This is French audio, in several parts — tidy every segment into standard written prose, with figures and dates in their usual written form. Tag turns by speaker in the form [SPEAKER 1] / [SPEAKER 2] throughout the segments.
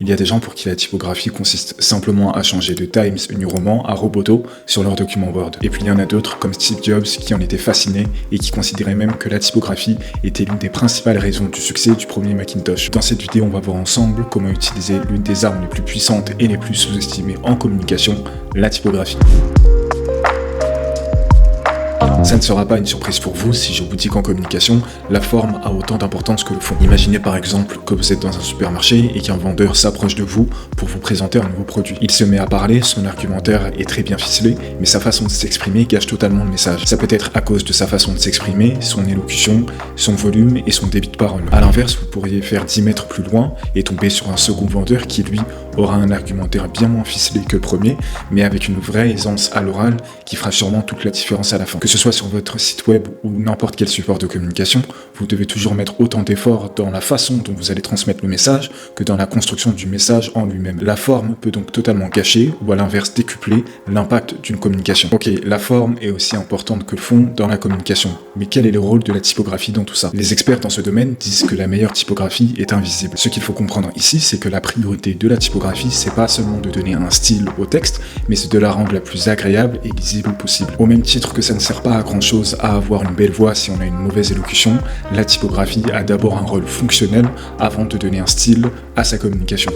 [SPEAKER 1] Il y a des gens pour qui la typographie consiste simplement à changer de Times New Roman à Roboto sur leur document Word. Et puis il y en a d'autres comme Steve Jobs qui en étaient fascinés et qui considéraient même que la typographie était l'une des principales raisons du succès du premier Macintosh. Dans cette vidéo, on va voir ensemble comment utiliser l'une des armes les plus puissantes et les plus sous-estimées en communication, la typographie. Ça ne sera pas une surprise pour vous si je vous dis qu'en communication, la forme a autant d'importance que le fond. Imaginez par exemple que vous êtes dans un supermarché et qu'un vendeur s'approche de vous pour vous présenter un nouveau produit. Il se met à parler, son argumentaire est très bien ficelé, mais sa façon de s'exprimer gâche totalement le message. Ça peut être à cause de sa façon de s'exprimer, son élocution, son volume et son débit de parole. A l'inverse, vous pourriez faire 10 mètres plus loin et tomber sur un second vendeur qui, lui, aura un argumentaire bien moins ficelé que le premier, mais avec une vraie aisance à l'oral qui fera sûrement toute la différence à la fin. Que ce soit sur votre site web ou n'importe quel support de communication, vous devez toujours mettre autant d'efforts dans la façon dont vous allez transmettre le message que dans la construction du message en lui-même. La forme peut donc totalement gâcher ou à l'inverse décupler l'impact d'une communication. Ok, la forme est aussi importante que le fond dans la communication, mais quel est le rôle de la typographie dans tout ça? Les experts dans ce domaine disent que la meilleure typographie est invisible. Ce qu'il faut comprendre ici, c'est que la priorité de la typographie, c'est pas seulement de donner un style au texte, mais c'est de la rendre la plus agréable et lisible possible. Au même titre que ça ne sert pas à grand chose à avoir une belle voix si on a une mauvaise élocution, la typographie a d'abord un rôle fonctionnel avant de donner un style à sa communication.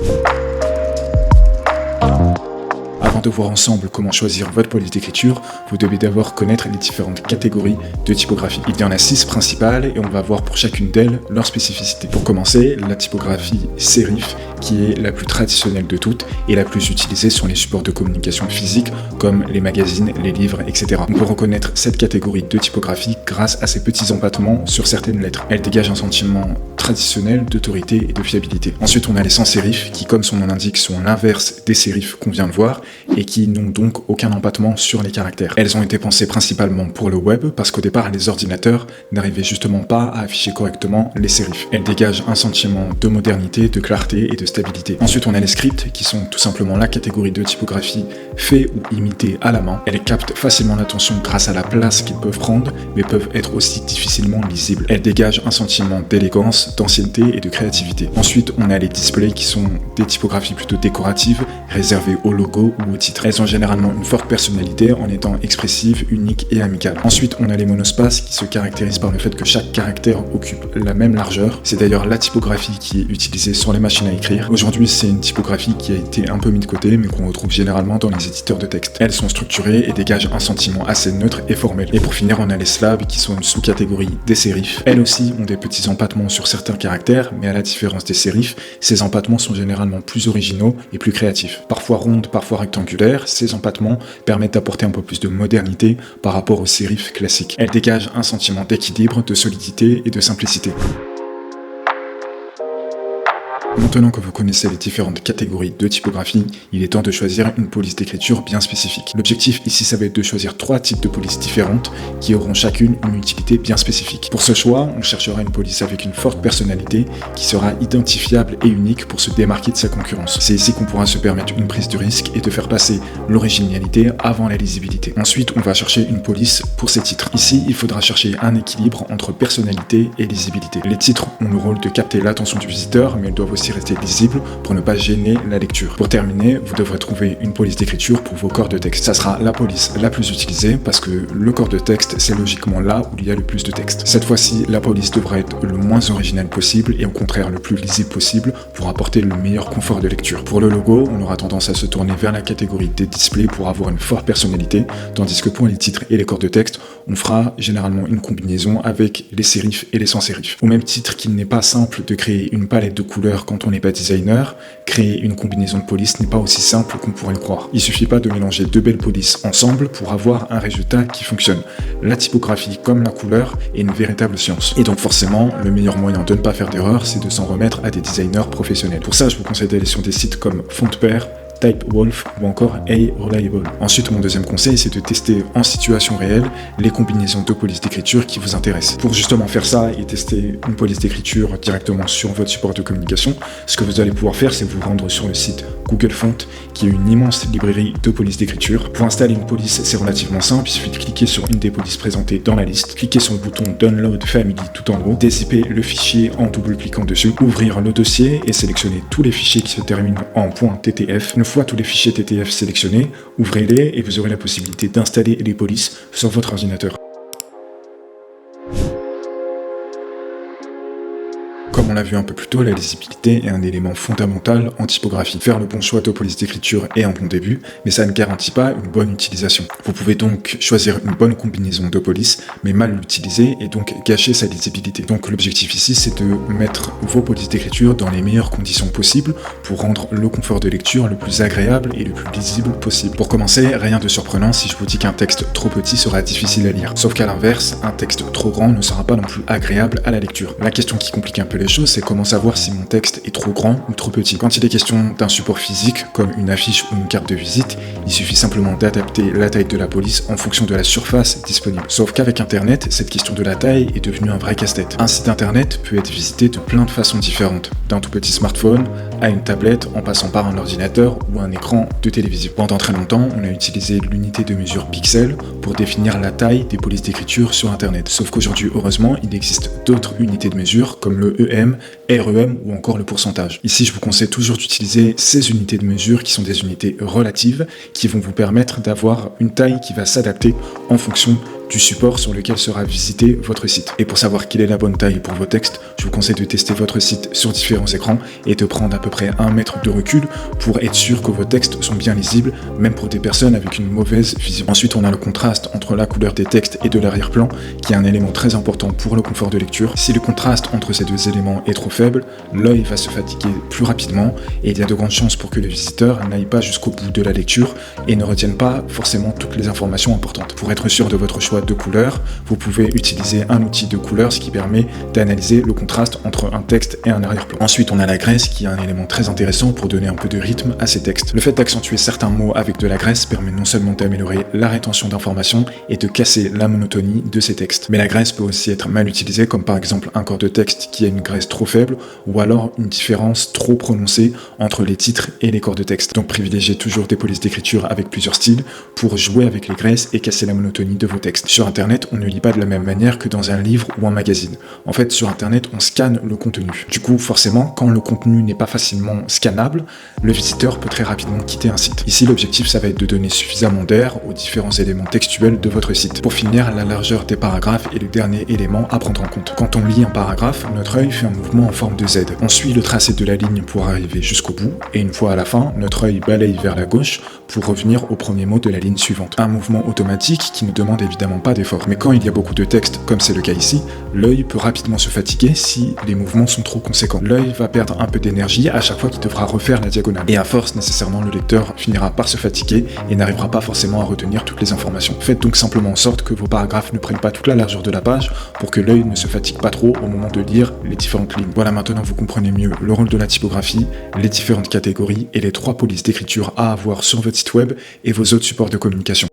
[SPEAKER 1] Avant de voir ensemble comment choisir votre police d'écriture, vous devez d'abord connaître les différentes catégories de typographie. Il y en a 6 principales et on va voir pour chacune d'elles leurs spécificités. Pour commencer, la typographie serif, qui est la plus traditionnelle de toutes et la plus utilisée sur les supports de communication physique comme les magazines, les livres, etc. On peut reconnaître cette catégorie de typographie grâce à ses petits empattements sur certaines lettres. Elle dégage un sentiment traditionnel d'autorité et de fiabilité. Ensuite, on a les sans sérif qui, comme son nom l'indique, sont l'inverse des sérifs qu'on vient de voir et qui n'ont donc aucun empattement sur les caractères. Elles ont été pensées principalement pour le web parce qu'au départ, les ordinateurs n'arrivaient justement pas à afficher correctement les sérifs. Elles dégagent un sentiment de modernité, de clarté et de stabilité. Ensuite, on a les scripts qui sont tout simplement la catégorie de typographie fait ou imitée à la main. Elles captent facilement l'attention grâce à la place qu'ils peuvent prendre, mais peuvent être aussi difficilement lisibles. Elles dégagent un sentiment d'élégance, d'ancienneté et de créativité. Ensuite, on a les displays qui sont des typographies plutôt décoratives, réservées au logo ou au titre. Elles ont généralement une forte personnalité en étant expressives, uniques et amicales. Ensuite, on a les monospaces qui se caractérisent par le fait que chaque caractère occupe la même largeur. C'est d'ailleurs la typographie qui est utilisée sur les machines à écrire. Aujourd'hui, c'est une typographie qui a été un peu mise de côté, mais qu'on retrouve généralement dans les éditeurs de texte. Elles sont structurées et dégagent un sentiment assez neutre et formel. Et pour finir, on a les slabs qui sont une sous-catégorie des sérifs. Elles aussi ont des petits empattements sur certains caractères, mais à la différence des sérifs, ces empattements sont généralement plus originaux et plus créatifs. Parfois rondes, parfois rectangulaires, ces empattements permettent d'apporter un peu plus de modernité par rapport aux sérifs classiques. Elles dégagent un sentiment d'équilibre, de solidité et de simplicité. Maintenant que vous connaissez les différentes catégories de typographie, il est temps de choisir une police d'écriture bien spécifique. L'objectif ici, ça va être de choisir 3 types de polices différentes qui auront chacune une utilité bien spécifique. Pour ce choix, on cherchera une police avec une forte personnalité qui sera identifiable et unique pour se démarquer de sa concurrence. C'est ici qu'on pourra se permettre une prise de risque et de faire passer l'originalité avant la lisibilité. Ensuite, on va chercher une police pour ces titres. Ici, il faudra chercher un équilibre entre personnalité et lisibilité. Les titres ont le rôle de capter l'attention du visiteur, mais ils doivent aussi rester lisible pour ne pas gêner la lecture. Pour terminer, vous devrez trouver une police d'écriture pour vos corps de texte. Ça sera la police la plus utilisée parce que le corps de texte, c'est logiquement là où il y a le plus de texte. Cette fois-ci, la police devra être le moins original possible et au contraire le plus lisible possible pour apporter le meilleur confort de lecture. Pour le logo, on aura tendance à se tourner vers la catégorie des displays pour avoir une forte personnalité, tandis que pour les titres et les corps de texte, on fera généralement une combinaison avec les sérifs et les sans sérifs. Au même titre qu'il n'est pas simple de créer une palette de couleurs quand on n'est pas designer, créer une combinaison de polices n'est pas aussi simple qu'on pourrait le croire. Il suffit pas de mélanger 2 belles polices ensemble pour avoir un résultat qui fonctionne. La typographie comme la couleur est une véritable science. Et donc forcément, le meilleur moyen de ne pas faire d'erreur, c'est de s'en remettre à des designers professionnels. Pour ça, je vous conseille d'aller sur des sites comme Fontpère, Typewolf ou encore A-Reliable. Ensuite, mon deuxième conseil, c'est de tester en situation réelle les combinaisons de polices d'écriture qui vous intéressent. Pour justement faire ça et tester une police d'écriture directement sur votre support de communication, ce que vous allez pouvoir faire, c'est vous rendre sur le site Google Font, qui est une immense librairie de polices d'écriture. Pour installer une police, c'est relativement simple, il suffit de cliquer sur une des polices présentées dans la liste, cliquer sur le bouton Download Family tout en haut, dézipper le fichier en double-cliquant dessus, ouvrir le dossier et sélectionner tous les fichiers qui se terminent en .ttf. Une fois tous les fichiers TTF sélectionnés, ouvrez-les et vous aurez la possibilité d'installer les polices sur votre ordinateur. Comme on l'a vu un peu plus tôt, la lisibilité est un élément fondamental en typographie. Faire le bon choix de police d'écriture est un bon début, mais ça ne garantit pas une bonne utilisation. Vous pouvez donc choisir une bonne combinaison de police, mais mal l'utiliser et donc gâcher sa lisibilité. Donc l'objectif ici, c'est de mettre vos polices d'écriture dans les meilleures conditions possibles pour rendre le confort de lecture le plus agréable et le plus lisible possible. Pour commencer, rien de surprenant si je vous dis qu'un texte trop petit sera difficile à lire. Sauf qu'à l'inverse, un texte trop grand ne sera pas non plus agréable à la lecture. La question qui complique un peu les choses, c'est comment savoir si mon texte est trop grand ou trop petit. Quand il est question d'un support physique, comme une affiche ou une carte de visite, il suffit simplement d'adapter la taille de la police en fonction de la surface disponible. Sauf qu'avec Internet, cette question de la taille est devenue un vrai casse-tête. Un site Internet peut être visité de plein de façons différentes, d'un tout petit smartphone à une tablette, en passant par un ordinateur ou un écran de télévision. Pendant très longtemps, on a utilisé l'unité de mesure pixel pour définir la taille des polices d'écriture sur Internet. Sauf qu'aujourd'hui, heureusement, il existe d'autres unités de mesure comme le EM, REM ou encore le pourcentage. Ici, je vous conseille toujours d'utiliser ces unités de mesure qui sont des unités relatives qui vont vous permettre d'avoir une taille qui va s'adapter en fonction du support sur lequel sera visité votre site. Et pour savoir quelle est la bonne taille pour vos textes, je vous conseille de tester votre site sur différents écrans et de prendre à peu près 1 mètre de recul pour être sûr que vos textes sont bien lisibles, même pour des personnes avec une mauvaise vision. Ensuite, on a le contraste entre la couleur des textes et de l'arrière-plan, qui est un élément très important pour le confort de lecture. Si le contraste entre ces deux éléments est trop faible, l'œil va se fatiguer plus rapidement et il y a de grandes chances pour que le visiteur n'aille pas jusqu'au bout de la lecture et ne retienne pas forcément toutes les informations importantes. Pour être sûr de votre choix de couleur, vous pouvez utiliser un outil de couleur, ce qui permet d'analyser le contraste entre un texte et un arrière-plan. Ensuite, on a la graisse, qui est un élément très intéressant pour donner un peu de rythme à ces textes. Le fait d'accentuer certains mots avec de la graisse permet non seulement d'améliorer la rétention d'informations et de casser la monotonie de ces textes, mais la graisse peut aussi être mal utilisée, comme par exemple un corps de texte qui a une graisse trop faible, ou alors une différence trop prononcée entre les titres et les corps de texte. Donc privilégiez toujours des polices d'écriture avec plusieurs styles pour jouer avec les graisses et casser la monotonie de vos textes. Sur Internet, on ne lit pas de la même manière que dans un livre ou un magazine. En fait, sur Internet, on scanne le contenu. Du coup, forcément, quand le contenu n'est pas facilement scannable, le visiteur peut très rapidement quitter un site. Ici, l'objectif, ça va être de donner suffisamment d'air aux différents éléments textuels de votre site. Pour finir, la largeur des paragraphes est le dernier élément à prendre en compte. Quand on lit un paragraphe, notre œil fait un mouvement en forme de Z. On suit le tracé de la ligne pour arriver jusqu'au bout, et une fois à la fin, notre œil balaye vers la gauche pour revenir au premier mot de la ligne suivante. Un mouvement automatique qui ne demande évidemment pas d'effort. Mais quand il y a beaucoup de texte, comme c'est le cas ici, l'œil peut rapidement se fatiguer si les mouvements sont trop conséquents. L'œil va perdre un peu d'énergie à chaque fois qu'il devra refaire la diagonale. Et à force, nécessairement, le lecteur finira par se fatiguer et n'arrivera pas forcément à retenir toutes les informations. Faites donc simplement en sorte que vos paragraphes ne prennent pas toute la largeur de la page pour que l'œil ne se fatigue pas trop au moment de lire les différentes lignes. Voilà, maintenant vous comprenez mieux le rôle de la typographie, les différentes catégories et les 3 polices d'écriture à avoir sur votre site web et vos autres supports de communication.